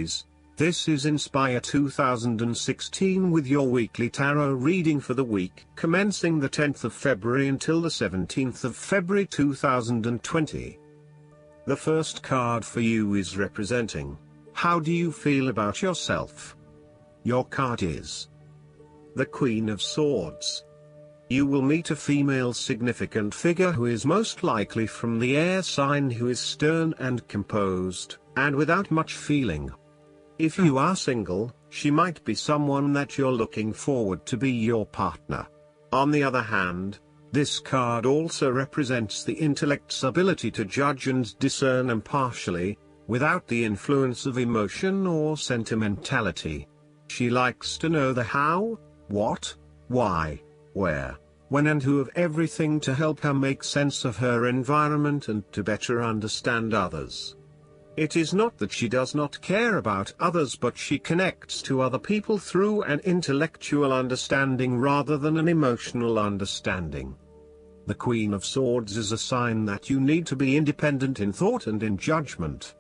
Aries, this is Inspire 2016 with your weekly tarot reading for the week commencing the 10th of February until the 17th of February 2020. The first card for you is representing, how do you feel about yourself? Your card is the Queen of Swords. You will meet a female significant figure who is most likely from the air sign, who is stern and composed, and without much feeling. If you are single, she might be someone that you're looking forward to be your partner. On the other hand, this card also represents the intellect's ability to judge and discern impartially, without the influence of emotion or sentimentality. She likes to know the how, what, why, where, when and who of everything to help her make sense of her environment and to better understand others. It is not that she does not care about others, but she connects to other people through an intellectual understanding rather than an emotional understanding. The Queen of Swords is a sign that you need to be independent in thought and in judgment.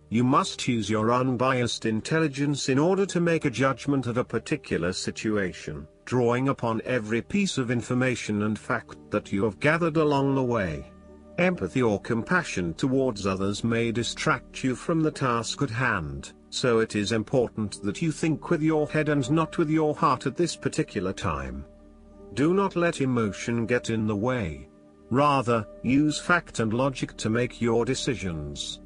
You must use your unbiased intelligence in order to make a judgment of a particular situation, drawing upon every piece of information and fact that you have gathered along the way. Empathy or compassion towards others may distract you from the task at hand, so it is important that you think with your head and not with your heart at this particular time. Do not let emotion get in the way. Rather, use fact and logic to make your decisions.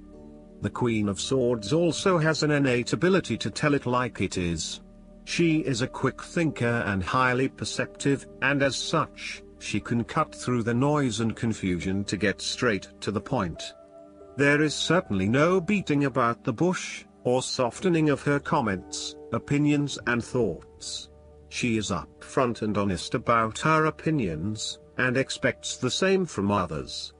The Queen of Swords also has an innate ability to tell it like it is. She is a quick thinker and highly perceptive, and as such, she can cut through the noise and confusion to get straight to the point. There is certainly no beating about the bush, or softening of her comments, opinions and thoughts. She is upfront and honest about her opinions, and expects the same from others.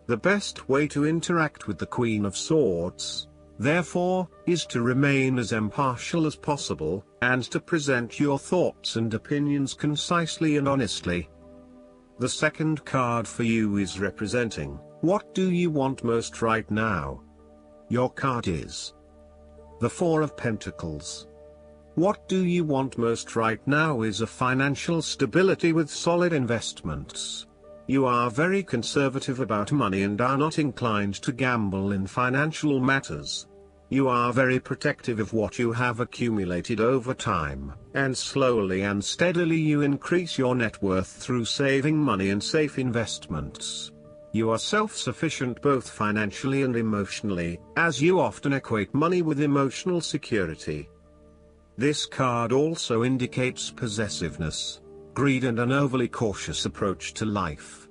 The best way to interact with the Queen of Swords, therefore, is to remain as impartial as possible, and to present your thoughts and opinions concisely and honestly. The second card for you is representing, what do you want most right now? Your card is the Four of Pentacles. What do you want most right now is a financial stability with solid investments. You are very conservative about money and are not inclined to gamble in financial matters. You are very protective of what you have accumulated over time, and slowly and steadily you increase your net worth through saving money and safe investments. You are self-sufficient both financially and emotionally, as you often equate money with emotional security. This card also indicates possessiveness, greed and an overly cautious approach to life.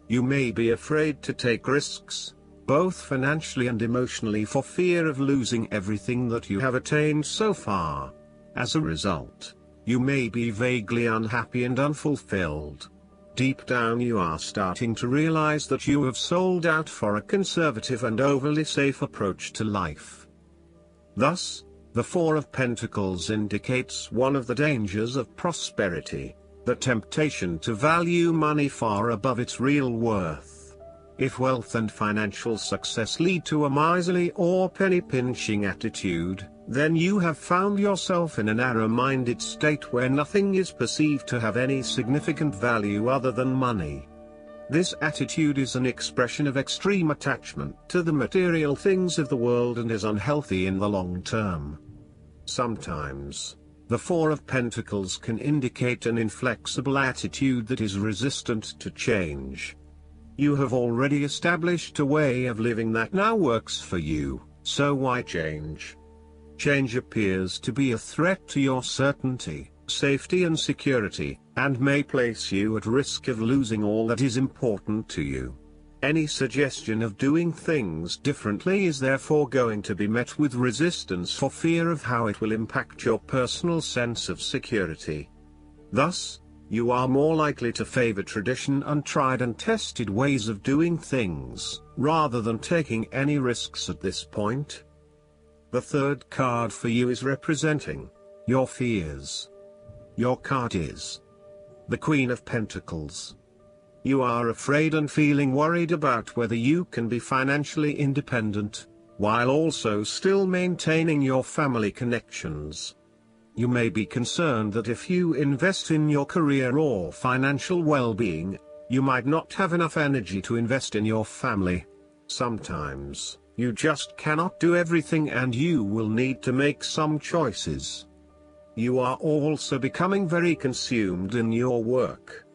You may be afraid to take risks, both financially and emotionally, for fear of losing everything that you have attained so far. As a result, you may be vaguely unhappy and unfulfilled. Deep down you are starting to realize that you have sold out for a conservative and overly safe approach to life. Thus, the Four of Pentacles indicates one of the dangers of prosperity, the temptation to value money far above its real worth. If wealth and financial success lead to a miserly or penny-pinching attitude, then you have found yourself in a narrow-minded state where nothing is perceived to have any significant value other than money. This attitude is an expression of extreme attachment to the material things of the world and is unhealthy in the long term. Sometimes, the Four of Pentacles can indicate an inflexible attitude that is resistant to change. You have already established a way of living that now works for you, so why change? Change appears to be a threat to your certainty, safety and security, and may place you at risk of losing all that is important to you. Any suggestion of doing things differently is therefore going to be met with resistance for fear of how it will impact your personal sense of security. Thus, you are more likely to favor tradition and tried and tested ways of doing things, rather than taking any risks at this point. The third card for you is representing your fears. Your card is the Queen of Pentacles. You are afraid and feeling worried about whether you can be financially independent. while also still maintaining your family connections. You may be concerned that if you invest in your career or financial well-being, you might not have enough energy to invest in your family. Sometimes, you just cannot do everything and you will need to make some choices. You are also becoming very consumed in your work.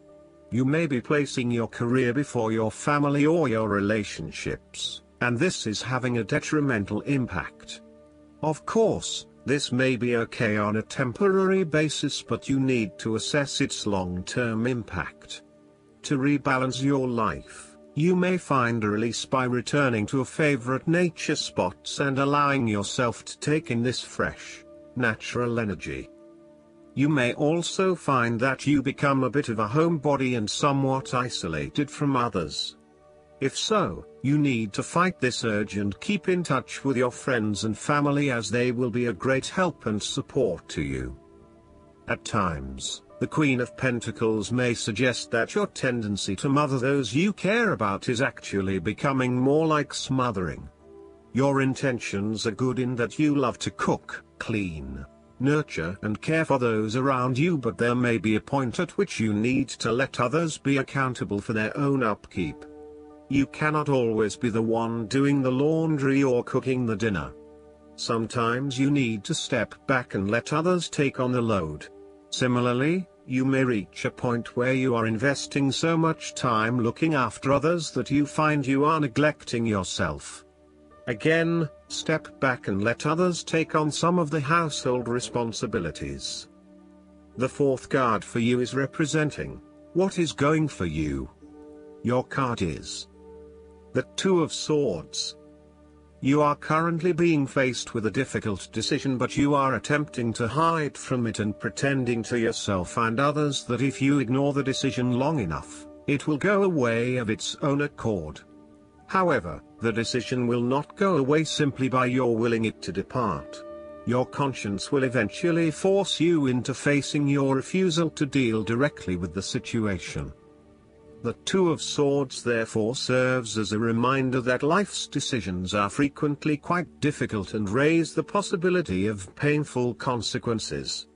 You may be placing your career before your family or your relationships, and this is having a detrimental impact. Of course, this may be okay on a temporary basis, but you need to assess its long-term impact. To rebalance your life, you may find a release by returning to a favorite nature spots and allowing yourself to take in this fresh, natural energy. You may also find that you become a bit of a homebody and somewhat isolated from others. If so, you need to fight this urge and keep in touch with your friends and family, as they will be a great help and support to you. At times, the Queen of Pentacles may suggest that your tendency to mother those you care about is actually becoming more like smothering. Your intentions are good in that you love to cook, clean, nurture and care for those around you, but there may be a point at which you need to let others be accountable for their own upkeep. You cannot always be the one doing the laundry or cooking the dinner. Sometimes you need to step back and let others take on the load. Similarly, you may reach a point where you are investing so much time looking after others that you find you are neglecting yourself. Again, step back and let others take on some of the household responsibilities. The fourth card for you is representing what is going for you. Your card is the Two of Swords. You are currently being faced with a difficult decision, but you are attempting to hide from it and pretending to yourself and others that if you ignore the decision long enough, it will go away of its own accord. However, the decision will not go away simply by your willing it to depart. Your conscience will eventually force you into facing your refusal to deal directly with the situation. The Two of Swords therefore serves as a reminder that life's decisions are frequently quite difficult and raise the possibility of painful consequences.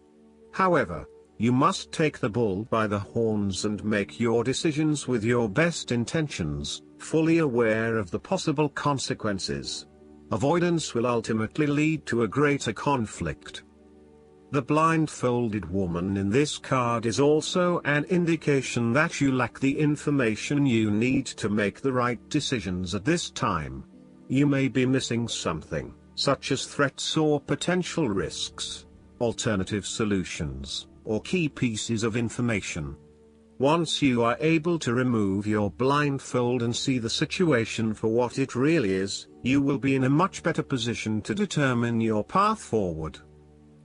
However, you must take the bull by the horns and make your decisions with your best intentions, fully aware of the possible consequences. Avoidance will ultimately lead to a greater conflict. The blindfolded woman in this card is also an indication that you lack the information you need to make the right decisions at this time. You may be missing something, such as threats or potential risks, alternative solutions, or key pieces of information. Once you are able to remove your blindfold and see the situation for what it really is, you will be in a much better position to determine your path forward.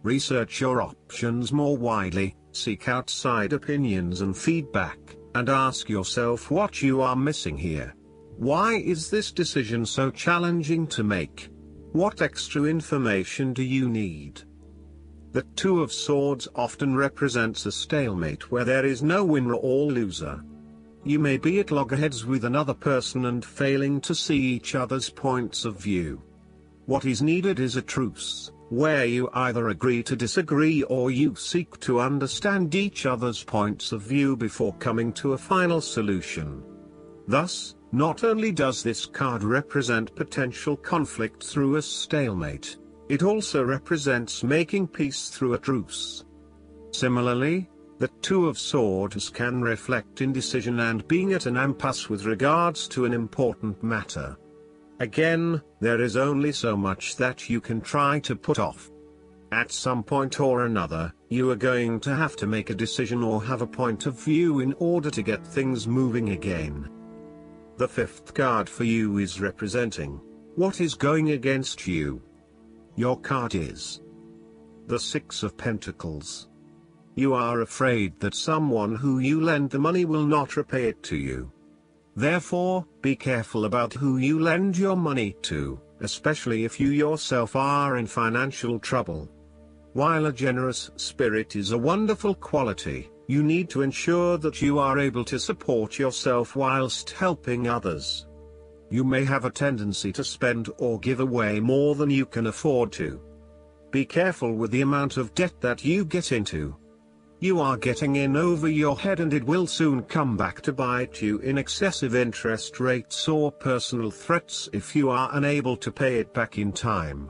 Research your options more widely, seek outside opinions and feedback, and ask yourself what you are missing here. Why is this decision so challenging to make? What extra information do you need? The Two of Swords often represents a stalemate where there is no winner or loser. You may be at loggerheads with another person and failing to see each other's points of view. What is needed is a truce, where you either agree to disagree or you seek to understand each other's points of view before coming to a final solution. Thus, not only does this card represent potential conflict through a stalemate, it also represents making peace through a truce. Similarly, the Two of Swords can reflect indecision and being at an impasse with regards to an important matter. Again, there is only so much that you can try to put off. At some point or another, you are going to have to make a decision or have a point of view in order to get things moving again. The fifth card for you is representing what is going against you. Your card is the Six of Pentacles. You are afraid that someone who you lend the money will not repay it to you. Therefore, be careful about who you lend your money to, especially if you yourself are in financial trouble. While a generous spirit is a wonderful quality, you need to ensure that you are able to support yourself whilst helping others. You may have a tendency to spend or give away more than you can afford to. Be careful with the amount of debt that you get into. You are getting in over your head and it will soon come back to bite you in excessive interest rates or personal threats if you are unable to pay it back in time.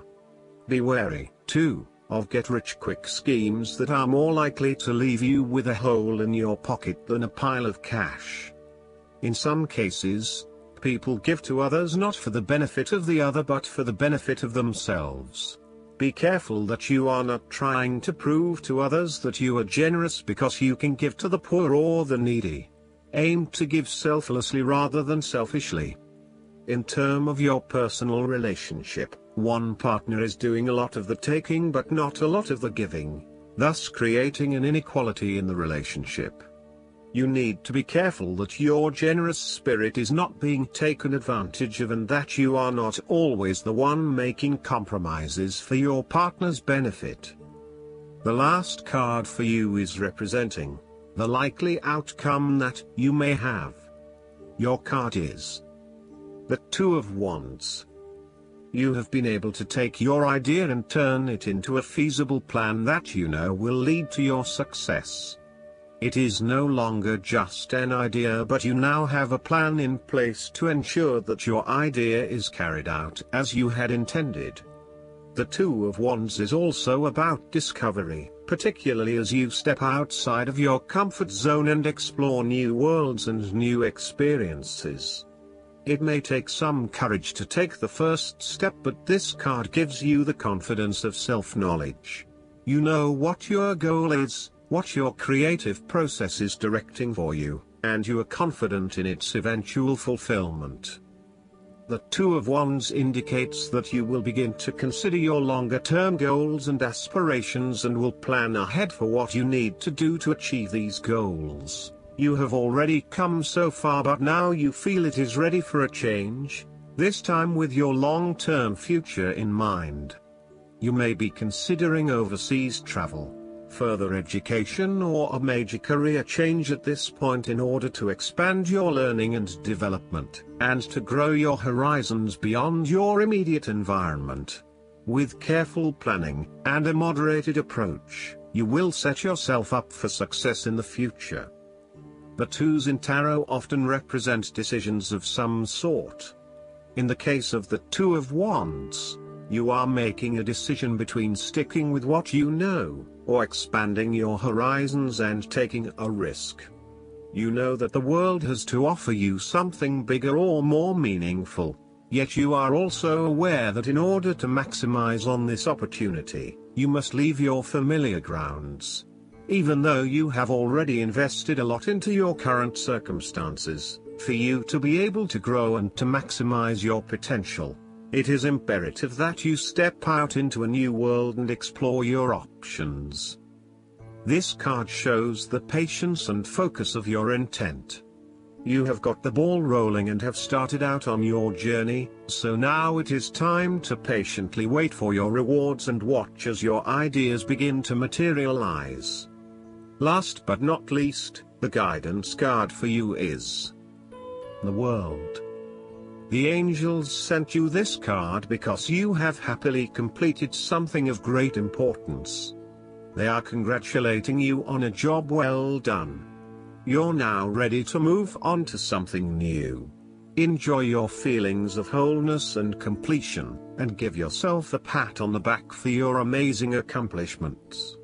Be wary, too, of get-rich-quick schemes that are more likely to leave you with a hole in your pocket than a pile of cash. In some cases, people give to others not for the benefit of the other but for the benefit of themselves. Be careful that you are not trying to prove to others that you are generous because you can give to the poor or the needy. Aim to give selflessly rather than selfishly. In terms of your personal relationship, one partner is doing a lot of the taking but not a lot of the giving, thus creating an inequality in the relationship. You need to be careful that your generous spirit is not being taken advantage of and that you are not always the one making compromises for your partner's benefit. The last card for you is representing the likely outcome that you may have. Your card is the Two of Wands. You have been able to take your idea and turn it into a feasible plan that you know will lead to your success. It is no longer just an idea but you now have a plan in place to ensure that your idea is carried out as you had intended. The Two of Wands is also about discovery, particularly as you step outside of your comfort zone and explore new worlds and new experiences. It may take some courage to take the first step, but this card gives you the confidence of self-knowledge. You know what your goal is, what your creative process is directing for you, and you are confident in its eventual fulfillment. The Two of Wands indicates that you will begin to consider your longer-term goals and aspirations and will plan ahead for what you need to do to achieve these goals. You have already come so far but now you feel it is ready for a change, this time with your long-term future in mind. You may be considering overseas travel, further education or a major career change at this point in order to expand your learning and development, and to grow your horizons beyond your immediate environment. With careful planning and a moderated approach, you will set yourself up for success in the future. The twos in tarot often represent decisions of some sort. In the case of the Two of Wands, you are making a decision between sticking with what you know, or expanding your horizons and taking a risk. You know that the world has to offer you something bigger or more meaningful, yet you are also aware that in order to maximize on this opportunity, you must leave your familiar grounds. Even though you have already invested a lot into your current circumstances, for you to be able to grow and to maximize your potential, it is imperative that you step out into a new world and explore your options. This card shows the patience and focus of your intent. You have got the ball rolling and have started out on your journey, so now it is time to patiently wait for your rewards and watch as your ideas begin to materialize. Last but not least, the guidance card for you is the World. The angels sent you this card because you have happily completed something of great importance. They are congratulating you on a job well done. You're now ready to move on to something new. Enjoy your feelings of wholeness and completion, and give yourself a pat on the back for your amazing accomplishments.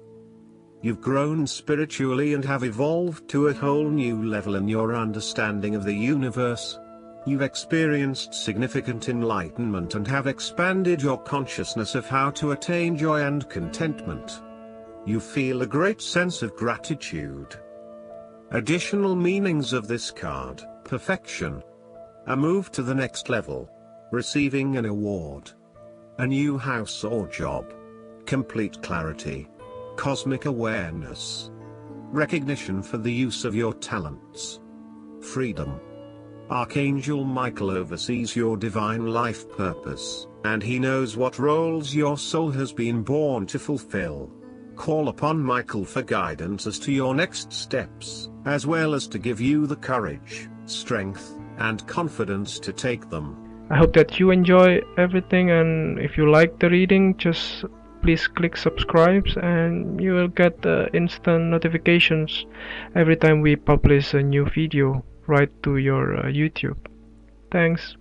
You've grown spiritually and have evolved to a whole new level in your understanding of the universe. You've experienced significant enlightenment and have expanded your consciousness of how to attain joy and contentment. You feel a great sense of gratitude. Additional meanings of this card: perfection, a move to the next level, receiving an award, a new house or job, complete clarity, cosmic awareness, recognition for the use of your talents, freedom. Archangel Michael oversees your divine life purpose, and he knows what roles your soul has been born to fulfill. Call upon Michael for guidance as to your next steps, as well as to give you the courage, strength, and confidence to take them. I hope that you enjoy everything, and if you like the reading, just please click subscribe and you will get instant notifications every time we publish a new video right to your YouTube. Thanks.